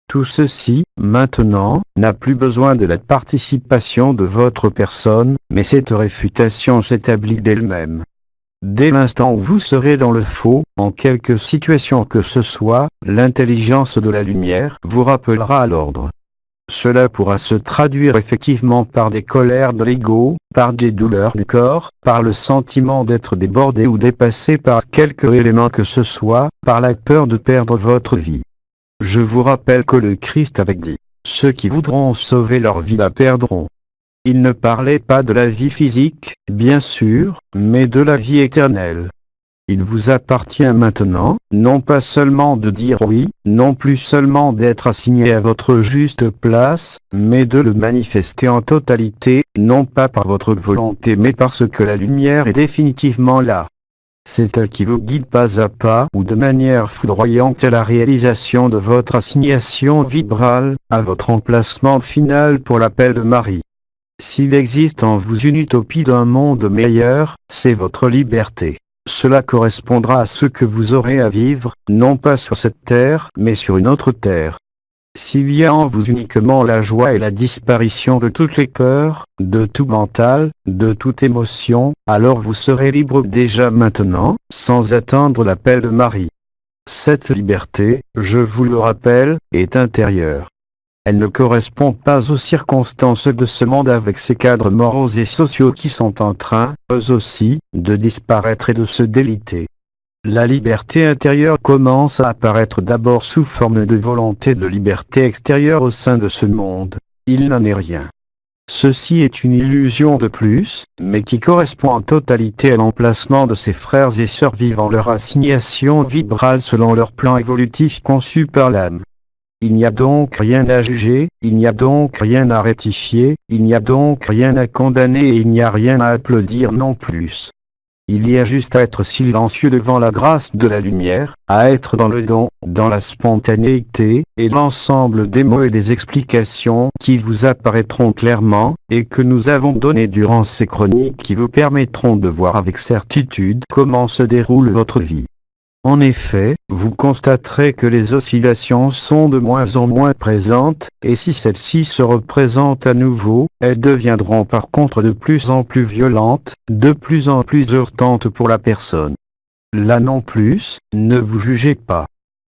Tout ceci, maintenant, n'a plus besoin de la participation de votre personne, mais cette réfutation s'établit d'elle-même. Dès l'instant où vous serez dans le faux, en quelque situation que ce soit, l'intelligence de la lumière vous rappellera à l'ordre. Cela pourra se traduire effectivement par des colères de l'ego, par des douleurs du corps, par le sentiment d'être débordé ou dépassé par quelque élément que ce soit, par la peur de perdre votre vie. Je vous rappelle que le Christ avait dit, « Ceux qui voudront sauver leur vie la perdront ». Il ne parlait pas de la vie physique, bien sûr, mais de la vie éternelle. Il vous appartient maintenant, non pas seulement de dire oui, non plus seulement d'être assigné à votre juste place, mais de le manifester en totalité, non pas par votre volonté mais parce que la lumière est définitivement là. C'est elle qui vous guide pas à pas ou de manière foudroyante à la réalisation de votre assignation vibrale, à votre emplacement final pour l'appel de Marie. S'il existe en vous une utopie d'un monde meilleur, c'est votre liberté. Cela correspondra à ce que vous aurez à vivre, non pas sur cette terre, mais sur une autre terre. S'il y a en vous uniquement la joie et la disparition de toutes les peurs, de tout mental, de toute émotion, alors vous serez libre déjà maintenant, sans attendre l'appel de Marie. Cette liberté, je vous le rappelle, est intérieure. Elle ne correspond pas aux circonstances de ce monde avec ses cadres moraux et sociaux qui sont en train, eux aussi, de disparaître et de se déliter. La liberté intérieure commence à apparaître d'abord sous forme de volonté de liberté extérieure au sein de ce monde. Il n'en est rien. Ceci est une illusion de plus, mais qui correspond en totalité à l'emplacement de ses frères et sœurs vivant leur assignation vibrale selon leur plan évolutif conçu par l'âme. Il n'y a donc rien à juger, il n'y a donc rien à rectifier, il n'y a donc rien à condamner et il n'y a rien à applaudir non plus. Il y a juste à être silencieux devant la grâce de la lumière, à être dans le don, dans la spontanéité, et l'ensemble des mots et des explications qui vous apparaîtront clairement, et que nous avons donné durant ces chroniques qui vous permettront de voir avec certitude comment se déroule votre vie. En effet, vous constaterez que les oscillations sont de moins en moins présentes, et si celles-ci se représentent à nouveau, elles deviendront par contre de plus en plus violentes, de plus en plus heurtantes pour la personne. Là non plus, ne vous jugez pas.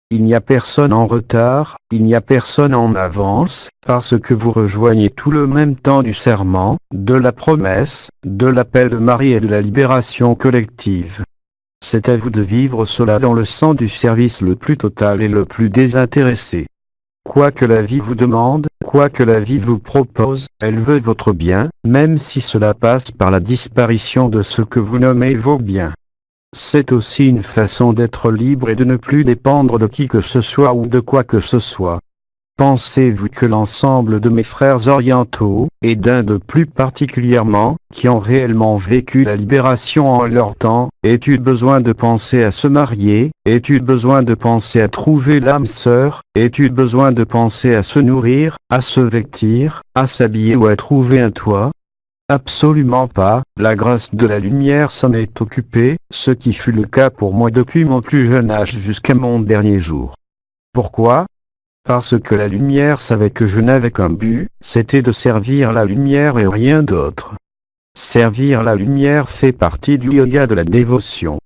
Il n'y a personne en retard, il n'y a personne en avance, parce que vous rejoignez tout le même temps du serment, de la promesse, de l'appel de Marie et de la libération collective. C'est à vous de vivre cela dans le sens du service le plus total et le plus désintéressé. Quoi que la vie vous demande, quoi que la vie vous propose, elle veut votre bien, même si cela passe par la disparition de ce que vous nommez vos biens. C'est aussi une façon d'être libre et de ne plus dépendre de qui que ce soit ou de quoi que ce soit. Pensez-vous que l'ensemble de mes frères orientaux, et d'Inde plus particulièrement, qui ont réellement vécu la libération en leur temps, aient-eu besoin de penser à se marier, aient-eu besoin de penser à trouver l'âme sœur, aient-eu besoin de penser à se nourrir, à se vêtir, à s'habiller ou à trouver un toit? Absolument pas, la grâce de la lumière s'en est occupée, ce qui fut le cas pour moi depuis mon plus jeune âge jusqu'à mon dernier jour. Pourquoi ? Parce que la lumière savait que je n'avais qu'un but, c'était de servir la lumière et rien d'autre. Servir la lumière fait partie du yoga de la dévotion.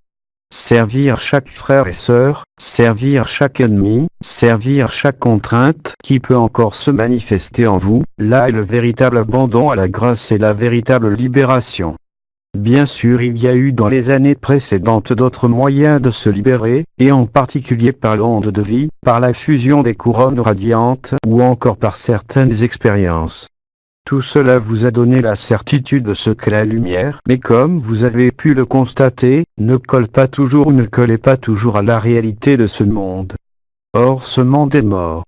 Servir chaque frère et sœur, servir chaque ennemi, servir chaque contrainte qui peut encore se manifester en vous, là est le véritable abandon à la grâce et la véritable libération. Bien sûr, il y a eu dans les années précédentes d'autres moyens de se libérer, et en particulier par l'onde de vie, par la fusion des couronnes radiantes, ou encore par certaines expériences. Tout cela vous a donné la certitude de ce qu'est la lumière, mais comme vous avez pu le constater, ne colle pas toujours ou ne collez pas toujours à la réalité de ce monde. Or ce monde est mort.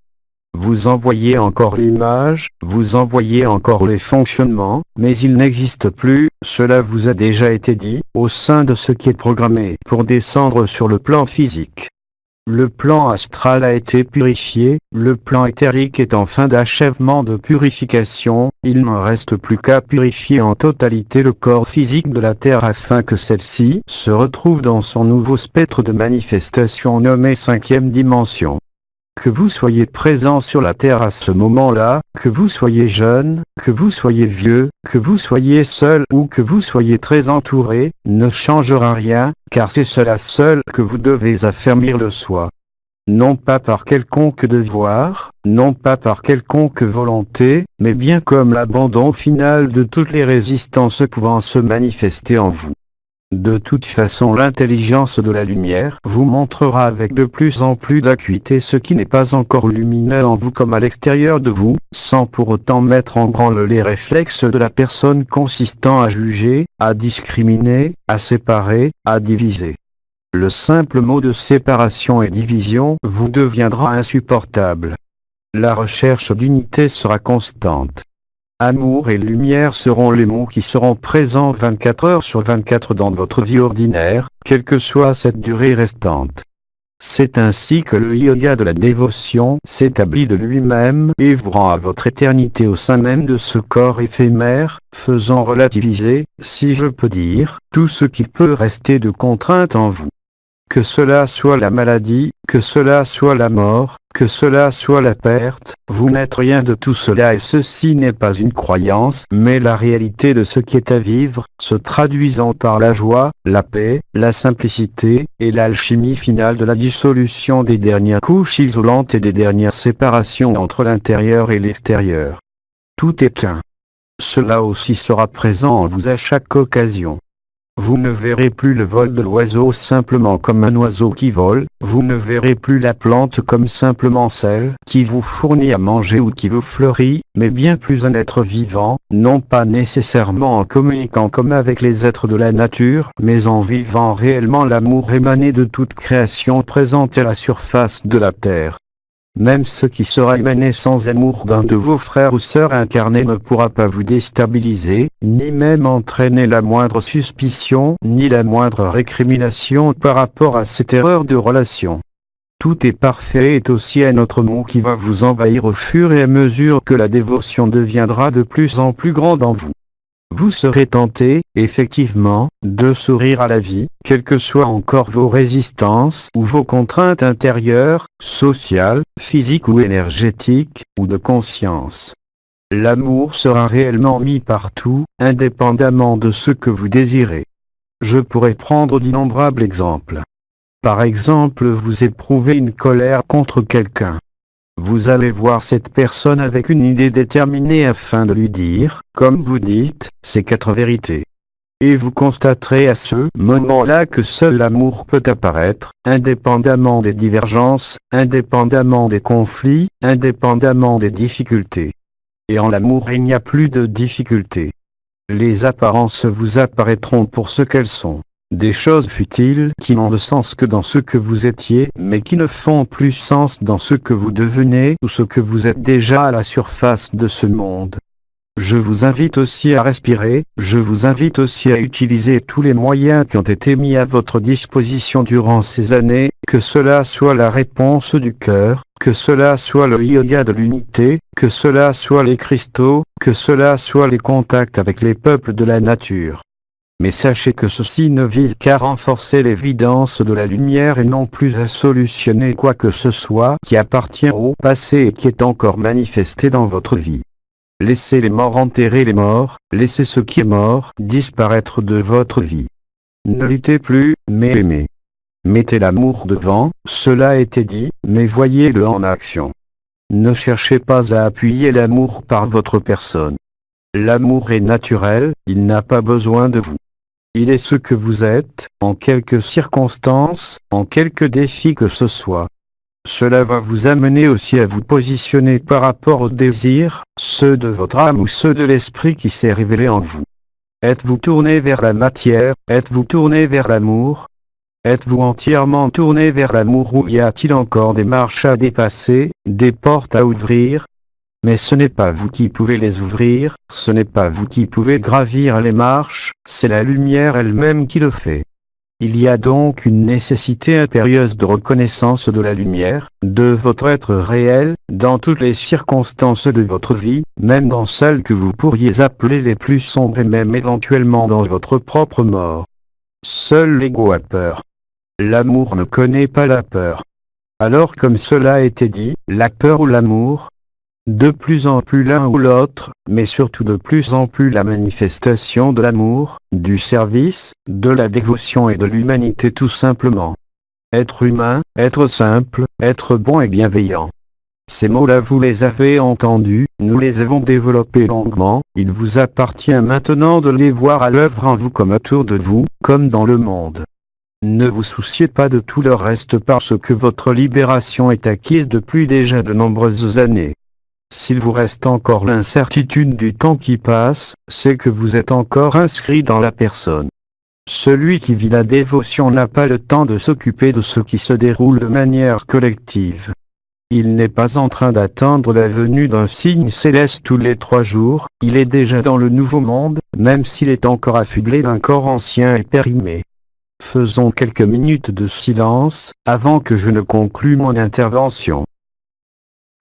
Vous en voyez encore l'image, vous en voyez encore les fonctionnements, mais il n'existe plus, cela vous a déjà été dit, au sein de ce qui est programmé pour descendre sur le plan physique. Le plan astral a été purifié, le plan éthérique est en fin d'achèvement de purification, il n'en reste plus qu'à purifier en totalité le corps physique de la Terre afin que celle-ci se retrouve dans son nouveau spectre de manifestation nommé 5e dimension. Que vous soyez présent sur la Terre à ce moment-là, que vous soyez jeune, que vous soyez vieux, que vous soyez seul ou que vous soyez très entouré, ne changera rien, car c'est cela seul que vous devez affermir le soi. Non pas par quelconque devoir, non pas par quelconque volonté, mais bien comme l'abandon final de toutes les résistances pouvant se manifester en vous. De toute façon, l'intelligence de la lumière vous montrera avec de plus en plus d'acuité ce qui n'est pas encore lumineux en vous comme à l'extérieur de vous, sans pour autant mettre en branle les réflexes de la personne consistant à juger, à discriminer, à séparer, à diviser. Le simple mot de séparation et division vous deviendra insupportable. La recherche d'unité sera constante. Amour et lumière seront les mots qui seront présents 24 heures sur 24 dans votre vie ordinaire, quelle que soit cette durée restante. C'est ainsi que le yoga de la dévotion s'établit de lui-même et vous rend à votre éternité au sein même de ce corps éphémère, faisant relativiser, si je peux dire, tout ce qui peut rester de contrainte en vous. Que cela soit la maladie, que cela soit la mort, que cela soit la perte, vous n'êtes rien de tout cela et ceci n'est pas une croyance, mais la réalité de ce qui est à vivre, se traduisant par la joie, la paix, la simplicité, et l'alchimie finale de la dissolution des dernières couches isolantes et des dernières séparations entre l'intérieur et l'extérieur. Tout est un. Cela aussi sera présent en vous à chaque occasion. Vous ne verrez plus le vol de l'oiseau simplement comme un oiseau qui vole, vous ne verrez plus la plante comme simplement celle qui vous fournit à manger ou qui vous fleurit, mais bien plus un être vivant, non pas nécessairement en communiquant comme avec les êtres de la nature, mais en vivant réellement l'amour émané de toute création présente à la surface de la terre. Même ce qui sera émané sans amour d'un de vos frères ou sœurs incarnés ne pourra pas vous déstabiliser, ni même entraîner la moindre suspicion, ni la moindre récrimination par rapport à cette erreur de relation. Tout est parfait est aussi un autre mot qui va vous envahir au fur et à mesure que la dévotion deviendra de plus en plus grande en vous. Vous serez tenté, effectivement, de sourire à la vie, quelles que soient encore vos résistances ou vos contraintes intérieures, sociales, physiques ou énergétiques, ou de conscience. L'amour sera réellement mis partout, indépendamment de ce que vous désirez. Je pourrais prendre d'innombrables exemples. Par exemple, vous éprouvez une colère contre quelqu'un. Vous allez voir cette personne avec une idée déterminée afin de lui dire, comme vous dites, ces 4 vérités. Et vous constaterez à ce moment-là que seul l'amour peut apparaître, indépendamment des divergences, indépendamment des conflits, indépendamment des difficultés. Et en l'amour il n'y a plus de difficultés. Les apparences vous apparaîtront pour ce qu'elles sont. Des choses futiles qui n'ont de sens que dans ce que vous étiez, mais qui ne font plus sens dans ce que vous devenez ou ce que vous êtes déjà à la surface de ce monde. Je vous invite aussi à respirer, je vous invite aussi à utiliser tous les moyens qui ont été mis à votre disposition durant ces années, que cela soit la réponse du cœur, que cela soit le yoga de l'unité, que cela soit les cristaux, que cela soit les contacts avec les peuples de la nature. Mais sachez que ceci ne vise qu'à renforcer l'évidence de la lumière et non plus à solutionner quoi que ce soit qui appartient au passé et qui est encore manifesté dans votre vie. Laissez les morts enterrer les morts, laissez ce qui est mort disparaître de votre vie. Ne luttez plus, mais aimez. Mettez l'amour devant, cela a été dit, mais voyez-le en action. Ne cherchez pas à appuyer l'amour par votre personne. L'amour est naturel, il n'a pas besoin de vous. Il est ce que vous êtes, en quelque circonstance, en quelque défi que ce soit. Cela va vous amener aussi à vous positionner par rapport aux désirs, ceux de votre âme ou ceux de l'esprit qui s'est révélé en vous. Êtes-vous tourné vers la matière, êtes-vous tourné vers l'amour? Êtes-vous entièrement tourné vers l'amour ou y a-t-il encore des marches à dépasser, des portes à ouvrir? Mais ce n'est pas vous qui pouvez les ouvrir, ce n'est pas vous qui pouvez gravir les marches, c'est la lumière elle-même qui le fait. Il y a donc une nécessité impérieuse de reconnaissance de la lumière, de votre être réel, dans toutes les circonstances de votre vie, même dans celles que vous pourriez appeler les plus sombres et même éventuellement dans votre propre mort. Seul l'ego a peur. L'amour ne connaît pas la peur. Alors comme cela a été dit, la peur ou l'amour, de plus en plus l'un ou l'autre, mais surtout de plus en plus la manifestation de l'amour, du service, de la dévotion et de l'humanité tout simplement. Être humain, être simple, être bon et bienveillant. Ces mots-là vous les avez entendus, nous les avons développés longuement, il vous appartient maintenant de les voir à l'œuvre en vous comme autour de vous, comme dans le monde. Ne vous souciez pas de tout le reste parce que votre libération est acquise depuis déjà de nombreuses années. S'il vous reste encore l'incertitude du temps qui passe, c'est que vous êtes encore inscrit dans la personne. Celui qui vit la dévotion n'a pas le temps de s'occuper de ce qui se déroule de manière collective. Il n'est pas en train d'attendre la venue d'un signe céleste tous les 3 jours, il est déjà dans le nouveau monde, même s'il est encore affublé d'un corps ancien et périmé. Faisons quelques minutes de silence, avant que je ne conclue mon intervention.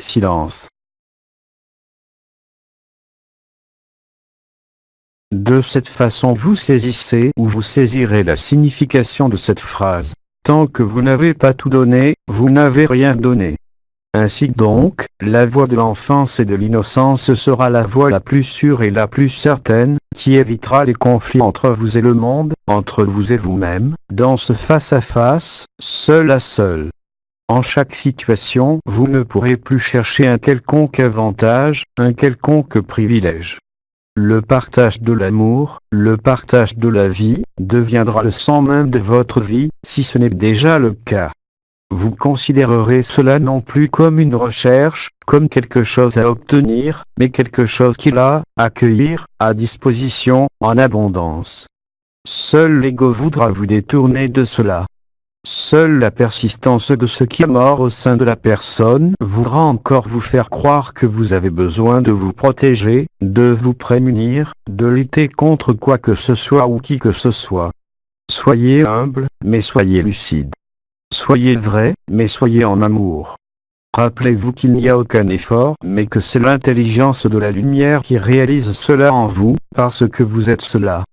Silence. De cette façon vous saisissez ou vous saisirez la signification de cette phrase. Tant que vous n'avez pas tout donné, vous n'avez rien donné. Ainsi donc, la voie de l'enfance et de l'innocence sera la voie la plus sûre et la plus certaine, qui évitera les conflits entre vous et le monde, entre vous et vous-même, dans ce face-à-face, seul à seul. En chaque situation, vous ne pourrez plus chercher un quelconque avantage, un quelconque privilège. Le partage de l'amour, le partage de la vie, deviendra le sang même de votre vie, si ce n'est déjà le cas. Vous considérerez cela non plus comme une recherche, comme quelque chose à obtenir, mais quelque chose qu'il a, à accueillir, à disposition, en abondance. Seul l'ego voudra vous détourner de cela. Seule la persistance de ce qui est mort au sein de la personne voudra encore vous faire croire que vous avez besoin de vous protéger, de vous prémunir, de lutter contre quoi que ce soit ou qui que ce soit. Soyez humble, mais soyez lucide. Soyez vrai, mais soyez en amour. Rappelez-vous qu'il n'y a aucun effort, mais que c'est l'intelligence de la lumière qui réalise cela en vous, parce que vous êtes cela.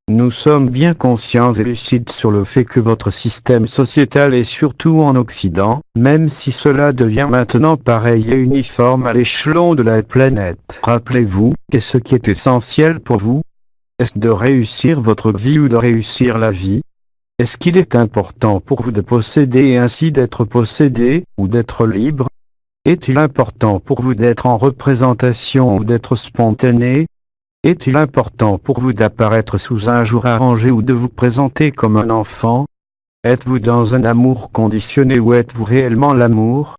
Nous sommes bien conscients et lucides sur le fait que votre système sociétal est surtout en Occident, même si cela devient maintenant pareil et uniforme à l'échelon de la planète. Rappelez-vous, qu'est-ce qui est essentiel pour vous? Est-ce de réussir votre vie ou de réussir la vie? Est-ce qu'il est important pour vous de posséder et ainsi d'être possédé, ou d'être libre? Est-il important pour vous d'être en représentation ou d'être spontané? Est-il important pour vous d'apparaître sous un jour arrangé ou de vous présenter comme un enfant? Êtes-vous dans un amour conditionné ou êtes-vous réellement l'amour?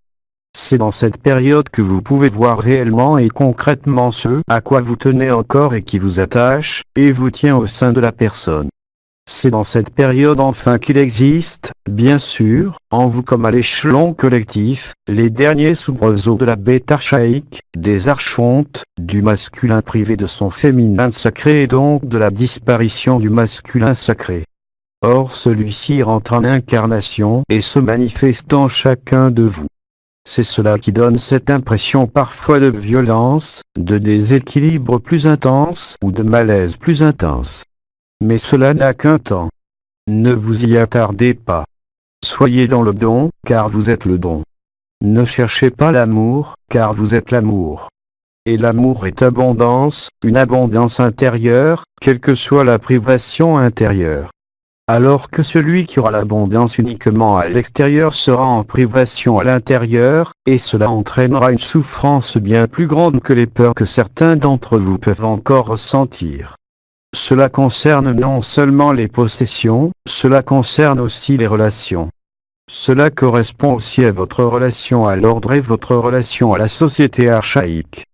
C'est dans cette période que vous pouvez voir réellement et concrètement ce à quoi vous tenez encore et qui vous attache, et vous tient au sein de la personne. C'est dans cette période enfin qu'il existe, bien sûr, en vous comme à l'échelon collectif, les derniers soubresauts de la bête archaïque, des archontes, du masculin privé de son féminin sacré et donc de la disparition du masculin sacré. Or celui-ci rentre en incarnation et se manifeste en chacun de vous. C'est cela qui donne cette impression parfois de violence, de déséquilibre plus intense ou de malaise plus intense. Mais cela n'a qu'un temps. Ne vous y attardez pas. Soyez dans le don, car vous êtes le don. Ne cherchez pas l'amour, car vous êtes l'amour. Et l'amour est abondance, une abondance intérieure, quelle que soit la privation intérieure. Alors que celui qui aura l'abondance uniquement à l'extérieur sera en privation à l'intérieur, et cela entraînera une souffrance bien plus grande que les peurs que certains d'entre vous peuvent encore ressentir. Cela concerne non seulement les possessions, cela concerne aussi les relations. Cela correspond aussi à votre relation à l'ordre et votre relation à la société archaïque.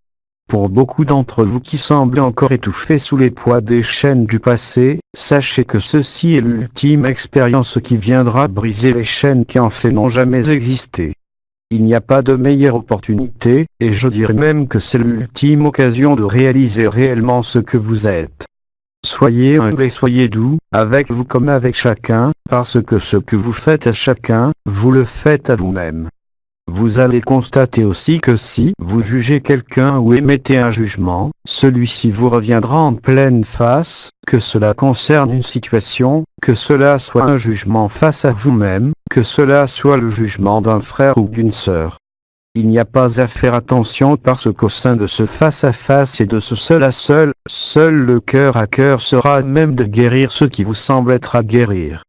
Pour beaucoup d'entre vous qui semblent encore étouffés sous les poids des chaînes du passé, sachez que ceci est l'ultime expérience qui viendra briser les chaînes qui en fait n'ont jamais existé. Il n'y a pas de meilleure opportunité, et je dirais même que c'est l'ultime occasion de réaliser réellement ce que vous êtes. Soyez humble et soyez doux, avec vous comme avec chacun, parce que ce que vous faites à chacun, vous le faites à vous-même. Vous allez constater aussi que si vous jugez quelqu'un ou émettez un jugement, celui-ci vous reviendra en pleine face, que cela concerne une situation, que cela soit un jugement face à vous-même, que cela soit le jugement d'un frère ou d'une sœur. Il n'y a pas à faire attention parce qu'au sein de ce face-à-face et de ce seul à seul, seul le cœur à cœur sera à même de guérir ce qui vous semble être à guérir.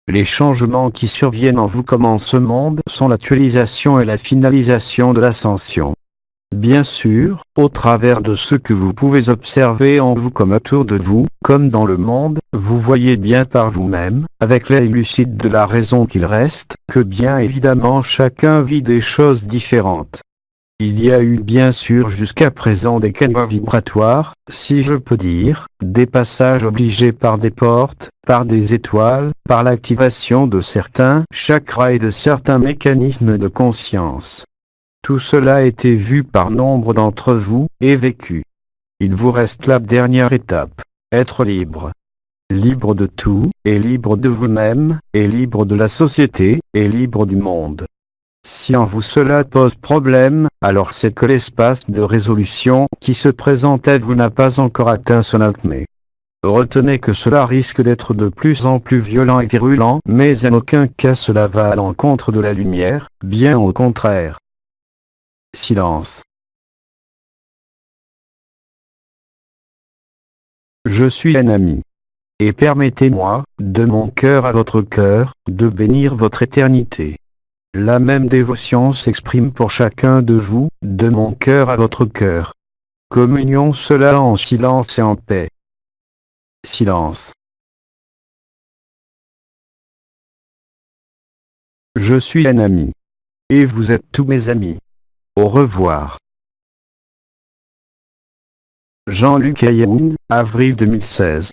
Les changements qui surviennent en vous comme en ce monde sont l'actualisation et la finalisation de l'ascension. Bien sûr, au travers de ce que vous pouvez observer en vous comme autour de vous, comme dans le monde, vous voyez bien par vous-même, avec l'œil lucide de la raison qu'il reste, que bien évidemment chacun vit des choses différentes. Il y a eu bien sûr jusqu'à présent des canaux vibratoires, si je peux dire, des passages obligés par des portes, par des étoiles, par l'activation de certains chakras et de certains mécanismes de conscience. Tout cela a été vu par nombre d'entre vous, et vécu. Il vous reste la dernière étape, être libre. Libre de tout, et libre de vous-même, et libre de la société, et libre du monde. Si en vous cela pose problème, alors c'est que l'espace de résolution qui se présente à vous n'a pas encore atteint son acmé. Retenez que cela risque d'être de plus en plus violent et virulent, mais en aucun cas cela va à l'encontre de la lumière, bien au contraire. Silence. Je suis un ami. Et permettez-moi, de mon cœur à votre cœur, de bénir votre éternité. La même dévotion s'exprime pour chacun de vous, de mon cœur à votre cœur. Communions cela en silence et en paix. Silence. Je suis un ami. Et vous êtes tous mes amis. Au revoir. Jean-Luc Ayoun, avril 2016.